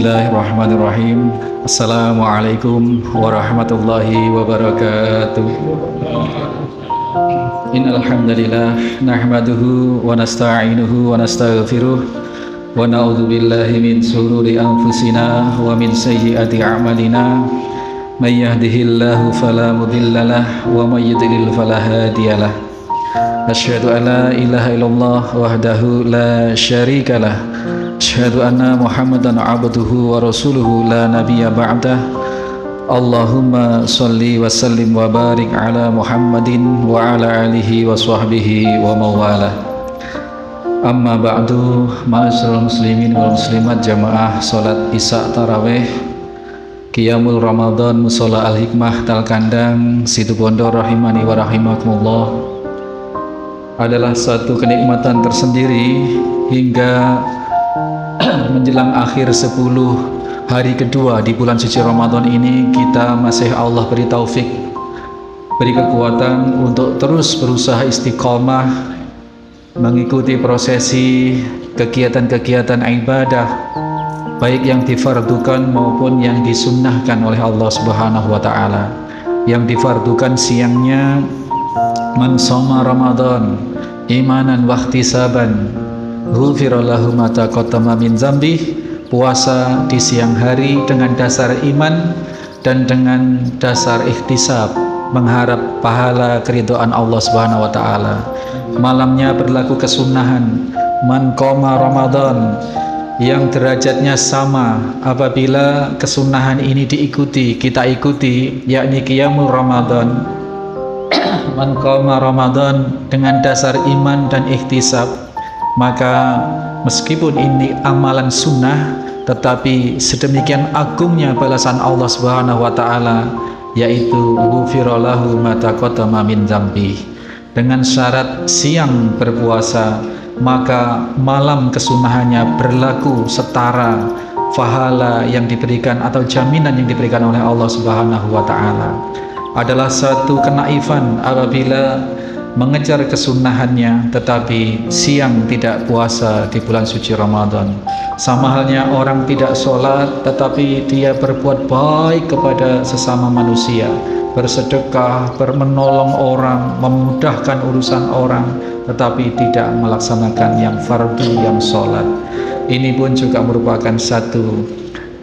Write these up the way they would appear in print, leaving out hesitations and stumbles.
Bismillahirrahmanirrahim. Assalamualaikum warahmatullahi wabarakatuh. Innal hamdalillah nahmaduhu wa nasta'inuhu wa nastaghfiruh wa na'udzu billahi min shururi anfusina wa min sayyiati a'malina. May yahdihillahu fala mudhillalah wa may yudlil fala hadiyalah. Asyhadu an la ilaha illallah wahdahu la syarikalah. Asyhadu anna Muhammadan abduhu wa rasuluhu la nabiyya ba'dah. Allahumma salli wa sallim wa barik ala Muhammadin wa ala alihi wa sahbihi wa mawalah. Amma ba'du, ma'asyiral muslimin wal muslimat jamaah salat Isya tarawih Qiyamul Ramadan Mushola Al-Hikmah Talkandang Situbondo rahimani wa rahimakumullah. Adalah satu kenikmatan tersendiri hingga menjelang akhir 10 hari kedua di bulan suci Ramadan ini, kita masih Allah beri taufik, beri kekuatan untuk terus berusaha istiqomah mengikuti prosesi kegiatan-kegiatan ibadah, baik yang difardukan maupun yang disunnahkan oleh Allah Subhanahu wa Ta'ala. Yang difardukan siangnya, man shoma Ramadan imanan wahtisaban ghufira lahu ma taqaddama min dzambi. Puasa di siang hari dengan dasar iman dan dengan dasar ihtisab, mengharap pahala keridhaan Allah Subhanahu wa Ta'ala. Malamnya berlaku kesunahan man qoma Ramadan, yang derajatnya sama apabila kesunahan ini diikuti, kita ikuti, yakni qiyamul Ramadan. Man qoma Ramadan dengan dasar iman dan ihtisab, maka meskipun ini amalan sunnah, tetapi sedemikian agungnya balasan Allah Subhanahu wa Ta'ala, yaitu ghufira lahu ma taqaddama min dzambi. Dengan syarat siang berpuasa, maka malam kesunahannya berlaku setara pahala yang diberikan atau jaminan yang diberikan oleh Allah Subhanahu wa Ta'ala. Adalah satu kenaifan apabila mengejar kesunahannya tetapi siang tidak puasa di bulan suci Ramadan. Sama halnya orang tidak sholat tetapi dia berbuat baik kepada sesama manusia, bersedekah, menolong orang, memudahkan urusan orang, tetapi tidak melaksanakan yang fardu, yang sholat. Ini pun juga merupakan satu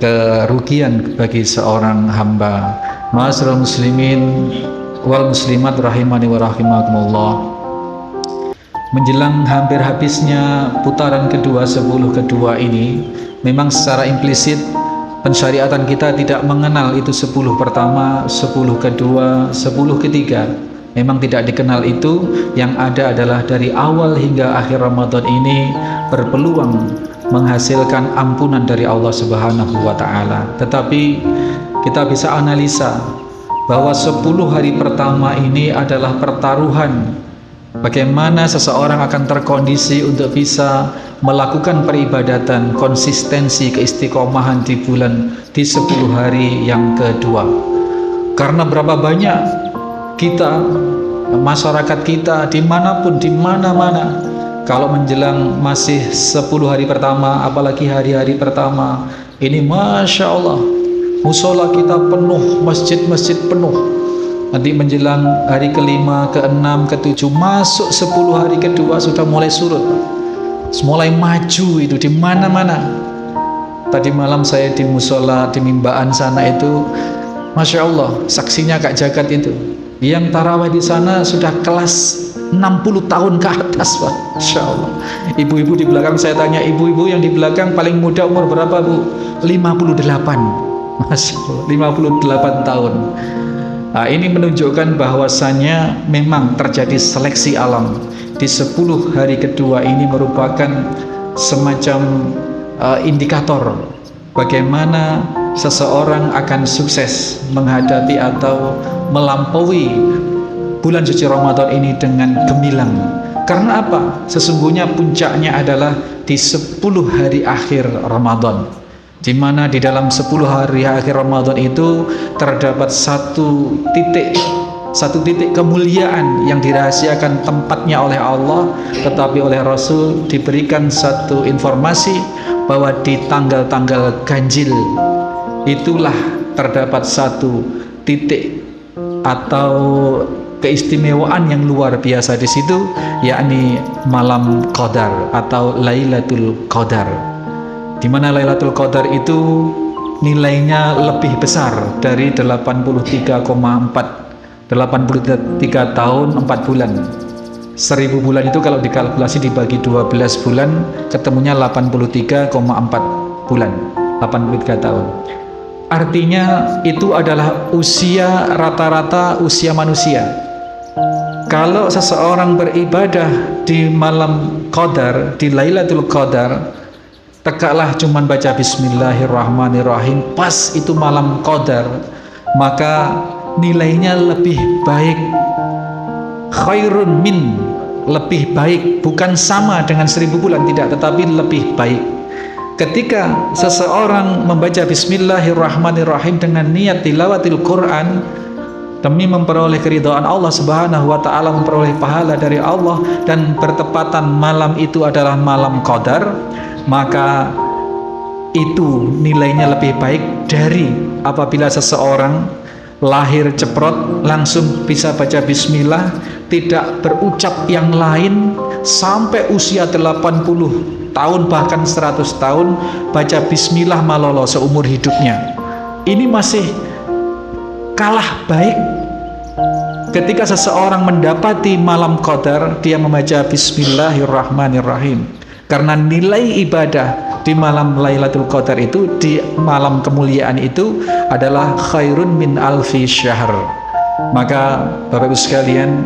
kerugian bagi seorang hamba. Ma'asyiral muslimin wal muslimat rahimani wa rahimakumullah. Menjelang hampir habisnya putaran kedua 10 kedua ini, memang secara implisit pensyariatan kita tidak mengenal itu 10 pertama, 10 kedua, 10 ketiga. Memang tidak dikenal itu. Yang ada adalah dari awal hingga akhir Ramadan ini berpeluang menghasilkan ampunan dari Allah Subhanahu wa Ta'ala. Tetapi kita bisa analisa bahwa 10 hari pertama ini adalah pertaruhan bagaimana seseorang akan terkondisi untuk bisa melakukan peribadatan, konsistensi, keistiqomahan di 10 hari yang kedua. Karena berapa banyak kita, masyarakat kita dimanapun, di mana-mana, kalau menjelang masih 10 hari pertama, apalagi hari-hari pertama ini, Masya Allah, musola kita penuh, masjid-masjid penuh. Nanti menjelang hari kelima, keenam, ketujuh, masuk 10 hari kedua sudah mulai surut, mulai maju itu di mana-mana. Tadi malam saya di musola di Mimbaan sana itu, Masya Allah, saksinya Kak Jagat itu, yang tarawih di sana sudah kelas 60 tahun ke atas, Pak. Masya Allah. Ibu-ibu di belakang, saya tanya ibu-ibu yang di belakang paling muda umur berapa, Bu? 58. Masya Allah, 58 tahun. Nah, ini menunjukkan bahwasannya memang terjadi seleksi alam. Di 10 hari kedua ini merupakan semacam indikator bagaimana seseorang akan sukses menghadapi atau melampaui bulan suci Ramadan ini dengan gemilang. Karena apa? Sesungguhnya puncaknya adalah di 10 hari akhir Ramadan, di mana di dalam 10 hari akhir Ramadan itu terdapat satu titik kemuliaan yang dirahasiakan tempatnya oleh Allah, tetapi oleh Rasul diberikan satu informasi bahwa di tanggal-tanggal ganjil itulah terdapat satu titik atau keistimewaan yang luar biasa di situ, yakni malam Qadar atau Lailatul Qadar, di mana Lailatul Qadar itu nilainya lebih besar dari 83 tahun 4 bulan. 1000 bulan itu kalau dikalkulasi dibagi 12 bulan ketemunya 83,4 bulan, 83 tahun. Artinya itu adalah usia rata-rata usia manusia. Kalau seseorang beribadah di malam Qadar, di Lailatul Qadar, tegaklah cuman baca Bismillahirrahmanirrahim pas itu malam Qadar, maka nilainya lebih baik, khairun min, lebih baik, bukan sama dengan 1000 bulan, tidak, tetapi lebih baik. Ketika seseorang membaca Bismillahirrahmanirrahim dengan niat tilawatil Quran demi memperoleh keridhaan Allah Subhanahu wa taala, memperoleh pahala dari Allah, dan bertepatan malam itu adalah malam Qadar, maka itu nilainya lebih baik dari apabila seseorang lahir ceprot langsung bisa baca bismillah, tidak berucap yang lain sampai usia 80 tahun bahkan 100 tahun baca bismillah malolo seumur hidupnya. Ini masih kalah baik ketika seseorang mendapati malam Qadar dia membaca Bismillahirrahmanirrahim, karena nilai ibadah di malam Lailatul Qadar itu, di malam kemuliaan itu adalah khairun min alfi syahr. Maka Bapak Ibu sekalian,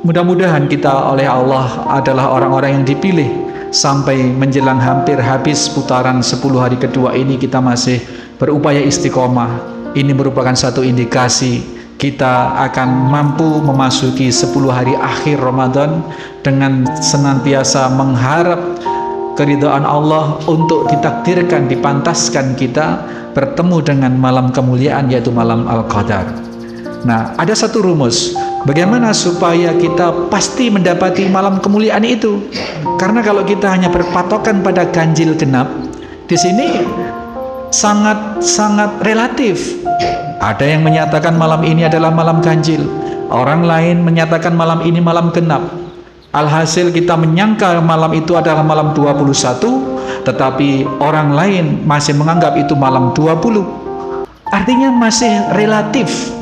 mudah-mudahan kita oleh Allah adalah orang-orang yang dipilih sampai menjelang hampir habis putaran 10 hari kedua ini kita masih berupaya istiqomah. Ini merupakan satu indikasi kita akan mampu memasuki 10 hari akhir Ramadan dengan senantiasa mengharap keridhaan Allah untuk ditakdirkan, dipantaskan kita bertemu dengan malam kemuliaan, yaitu malam Al-Qadar. Nah, ada satu rumus bagaimana supaya kita pasti mendapati malam kemuliaan itu. Karena kalau kita hanya berpatokan pada ganjil genap, di sini sangat relatif. Ada yang menyatakan malam ini adalah malam ganjil, orang lain menyatakan malam ini malam genap. Alhasil kita menyangka malam itu adalah malam 21, tetapi orang lain masih menganggap itu malam 20. Artinya masih relatif.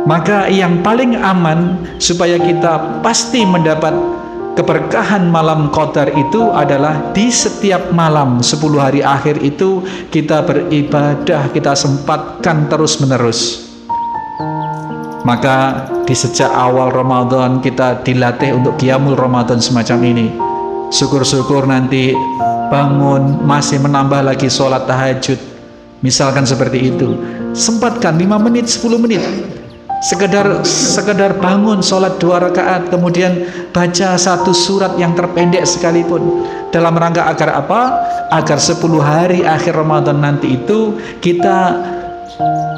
Maka yang paling aman supaya kita pasti mendapat keberkahan malam Qadar itu adalah di setiap malam 10 hari akhir itu kita beribadah, kita sempatkan terus menerus. Maka di sejak awal Ramadan kita dilatih untuk qiyamul Ramadan semacam ini. Syukur-syukur nanti bangun masih menambah lagi sholat tahajud, misalkan seperti itu. Sempatkan 5 menit, 10 menit, sekedar bangun sholat 2 rakaat, kemudian baca satu surat yang terpendek sekalipun, dalam rangka agar apa? Agar 10 hari akhir Ramadan nanti itu kita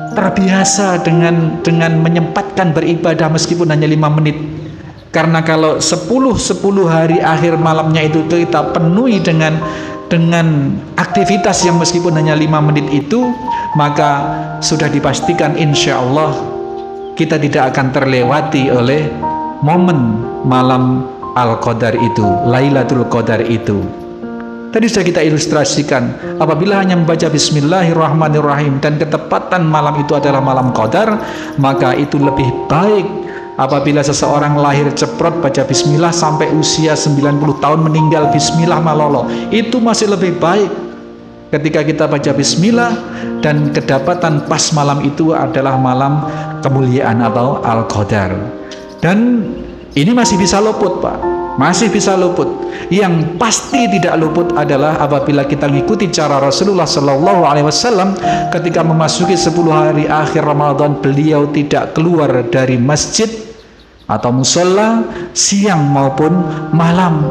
terbiasa dengan menyempatkan beribadah meskipun hanya 5 menit. Karena kalau 10 hari akhir malamnya itu kita penuhi dengan aktivitas yang meskipun hanya 5 menit itu, maka sudah dipastikan insya Allah kita tidak akan terlewati oleh momen malam Al-Qadar itu, Lailatul Qadar itu. Tadi sudah kita ilustrasikan, apabila hanya membaca Bismillahirrahmanirrahim dan ketepatan malam itu adalah malam Qadar, maka itu lebih baik apabila seseorang lahir ceprot baca Bismillah sampai usia 90 tahun meninggal Bismillah malolo, itu masih lebih baik ketika kita baca Bismillah dan kedapatan pas malam itu adalah malam kemuliaan atau Al-Qadar. Dan ini masih bisa luput, Pak, masih bisa luput. Yang pasti tidak luput adalah apabila kita mengikuti cara Rasulullah Sallallahu Alaihi Wasallam ketika memasuki 10 hari akhir Ramadan, beliau tidak keluar dari masjid atau musola siang maupun malam,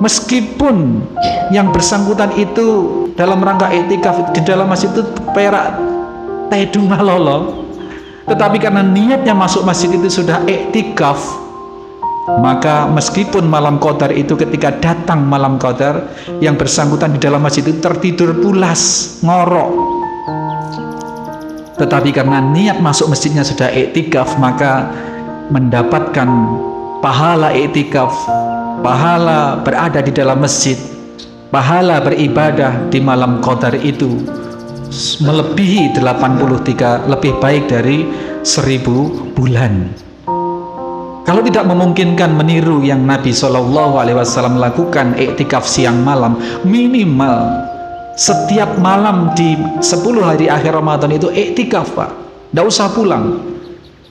meskipun yang bersangkutan itu dalam rangka iktikaf di dalam masjid itu perak tedu malolo, tetapi karena niatnya masuk masjid itu sudah iktikaf, Maka meskipun malam Qadar itu, ketika datang malam Qadar, yang bersangkutan di dalam masjid itu tertidur pulas, ngorok. Tetapi karena niat masuk masjidnya sudah iktikaf, maka mendapatkan pahala iktikaf, pahala berada di dalam masjid, pahala beribadah di malam Qadar itu melebihi 83, lebih baik dari 1000 bulan. Kalau tidak memungkinkan meniru yang Nabi SAW lakukan iktikaf siang malam, minimal setiap malam di 10 hari akhir Ramadan itu iktikaf, Pak. Tidak usah pulang.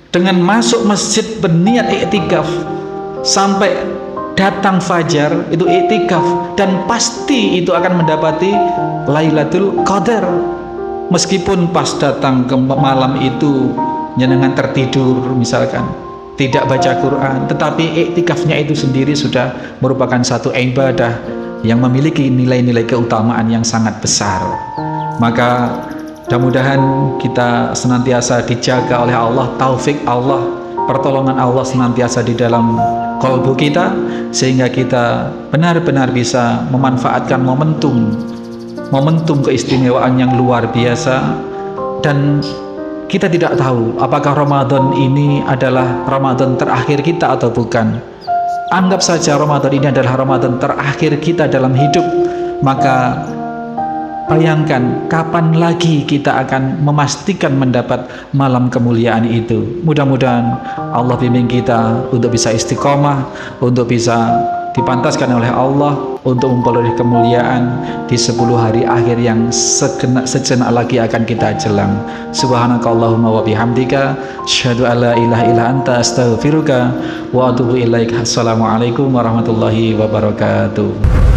Dengan masuk masjid berniat iktikaf sampai datang fajar itu iktikaf, dan pasti itu akan mendapati Lailatul Qadar. Meskipun pas datang ke malam itu jenengan tertidur misalkan, tidak baca Quran, tetapi iktikafnya itu sendiri sudah merupakan satu ibadah yang memiliki nilai-nilai keutamaan yang sangat besar. Maka mudah-mudahan kita senantiasa dijaga oleh Allah, taufik Allah, pertolongan Allah senantiasa di dalam kalbu kita, sehingga kita benar-benar bisa memanfaatkan momentum keistimewaan yang luar biasa. Dan kita tidak tahu apakah Ramadan ini adalah Ramadan terakhir kita atau bukan. Anggap saja Ramadan ini adalah Ramadan terakhir kita dalam hidup, maka bayangkan kapan lagi kita akan memastikan mendapat malam kemuliaan itu. Mudah-mudahan Allah bimbing kita untuk bisa istiqomah, untuk bisa dipantaskan oleh Allah untuk memperoleh kemuliaan di 10 hari akhir yang sejenak lagi akan kita jelang. Subhanakallahumma wa bihamdika, asyhadu an la ilaha illa anta, astaghfiruka wa atubu ilaik. Assalamualaikum warahmatullahi wabarakatuh.